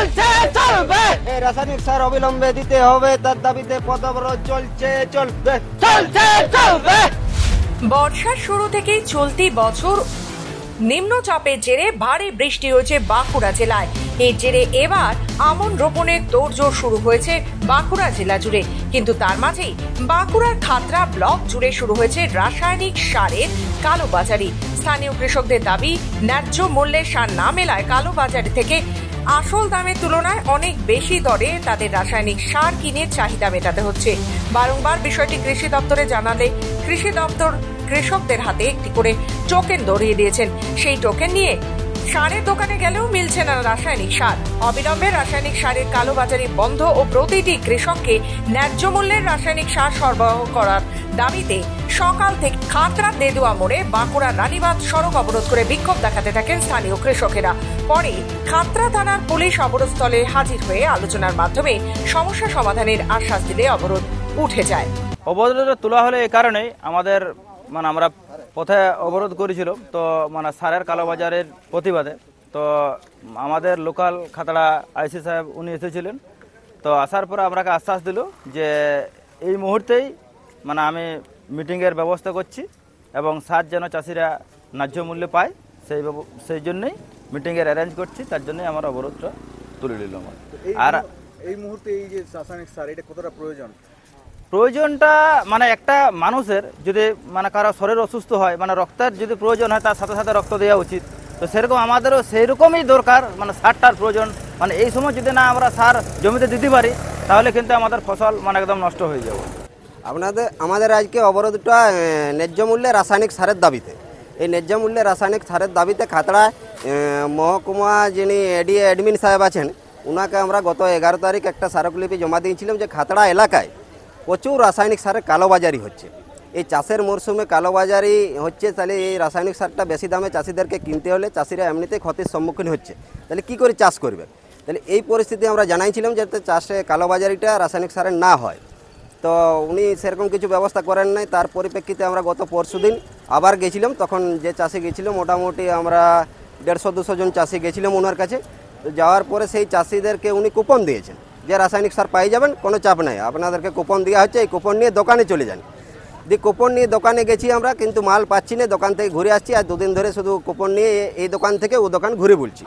চলছে চলবে, এই রাসায়নিক সার অবিলম্বে দিতে হবে, তার দাবিতে পথ অবরোধ চলছে চলবে, চলছে চলবে। বর্ষার শুরু থেকেই চলতি বছর নিম্নচাপের জেরে ভারী বৃষ্টি হয়েছে বাঁকুড়া জেলায়। এর জেরে এবার আমন রোপণের তোড়জোড় শুরু হয়েছে বাঁকুড়া জেলা জুড়ে। কিন্তু তার মাঝেই বাঁকুড়ার খাতড়া ব্লক জুড়ে শুরু হয়েছে রাসায়নিক সারের কালোবাজারি। স্থানীয় কৃষকদের দাবি, ন্যায্য মূল্যে সার না মেলায় কালোবাজারি থেকে আসল দামের তুলনায় অনেক বেশি দরে তাদের রাসায়নিক সার কিনে চাহিদা মেটাতে হচ্ছে। বারংবার বিষয়টি কৃষি দপ্তরে জানালে কৃষি দপ্তর কৃষকদের হাতে একটি করে টোকেন ধরিয়ে দিয়েছেন। সেই টোকেন নিয়ে সারের দোকানে গেলেও মিলছে না রাসায়নিক সার। অবিলম্বে রাসায়নিক সারের কালোবাজারি বন্ধ ও প্রতিটি কৃষককে ন্যায্য মূল্যের রাসায়নিক সার সরবরাহ করার দাবিতে সকাল থেকে খাতড়া দেদুয়া মোড়ে বাঁকুড়া রানীবাঁধ সড়ক অবরোধ করে বিক্ষোভ দেখাতে থাকেন স্থানীয় কৃষকেরা। পরে খাতড়া থানার পুলিশ অবরোধস্থলে হাজির হয়ে আলোচনার মাধ্যমে সমস্যা সমাধানের আশ্বাস দিলে অবরোধ উঠে যায়। অবরোধটা তোলা হলে এই কারণেই আমাদের আমরা পথে অবরোধ করেছিল, তো সারের কালোবাজারের প্রতিবাদে। তো আমাদের লোকাল খাতড়া আইসি সাহেব উনি এসেছিলেন। তো আসার পরে আপনাকে আশ্বাস দিল যে এই মুহূর্তেই আমি মিটিংয়ের ব্যবস্থা করছি এবং সার যেন চাষিরা ন্যায্য মূল্যে পায় সেই জন্যই মিটিংয়ের অ্যারেঞ্জ করছি। তার জন্যই আমার অবরোধটা তুলে নিলাম। আর এই মুহূর্তে এই যে রাসায়নিক সার এটা কতটা প্রয়োজনটা একটা মানুষের যদি কারো শরীর অসুস্থ হয়, রক্তের যদি প্রয়োজন হয়, তার সাথে সাথে রক্ত দেওয়া উচিত। তো সেরকম আমাদেরও সেইরকমই দরকার, সারটার প্রয়োজন। এই সময় যদি না আমরা সার জমিতে দিতে পারি তাহলে কিন্তু আমাদের ফসল একদম নষ্ট হয়ে যাবে। আমাদের আজকে অবরোধটা ন্যায্য মূল্যে রাসায়নিক সারের দাবিতে। এই ন্যায্য মূল্যে রাসায়নিক সারের দাবিতে খাতড়ায় মহকুমা যিনি এডিএ অ্যাডমিন সাহেব আছেন, ওনাকে আমরা গত 11 তারিখ একটা স্মারকলিপি জমা দিয়েছিলাম যে খাতড়া এলাকায় প্রচুর রাসায়নিক সারের কালোবাজারি হচ্ছে। এই চাষের মরশুমে কালোবাজারি হচ্ছে, তাহলে এই রাসায়নিক সারটা বেশি দামে চাষিদেরকে কিনতে হলে চাষিরা এমনিতেই ক্ষতির সম্মুখীন হচ্ছে, তাহলে কী করে চাষ করবে? তাহলে এই পরিস্থিতি আমরা জানাইছিলাম যাতে চাষে কালোবাজারিটা রাসায়নিক সারের না হয়। তো উনি সেরকম কিছু ব্যবস্থা করেন নাই। তার পরিপ্রেক্ষিতে আমরা গত পরশুদিন আবার গেছিলাম। তখন যে চাষি গেছিল মোটামুটি আমরা 150-200 জন চাষি গেছিলাম ওনার কাছে। তো যাওয়ার পরে সেই চাষিদেরকে উনি কুপন দিয়েছেন যে রাসায়নিক সার পাই যাবেন, কোনো চাপ নাই, আপনাদেরকে কুপন দেওয়া হচ্ছে, এই কুপন নিয়ে দোকানে চলে যান। কুপন নিয়ে দোকানে গেছি আমরা, কিন্তু মাল পাচ্ছি না। দোকান থেকে ঘুরে আসছি, আর 2 দিন ধরে শুধু কুপন নিয়ে এই দোকান থেকে ও দোকান ঘুরে বলছি।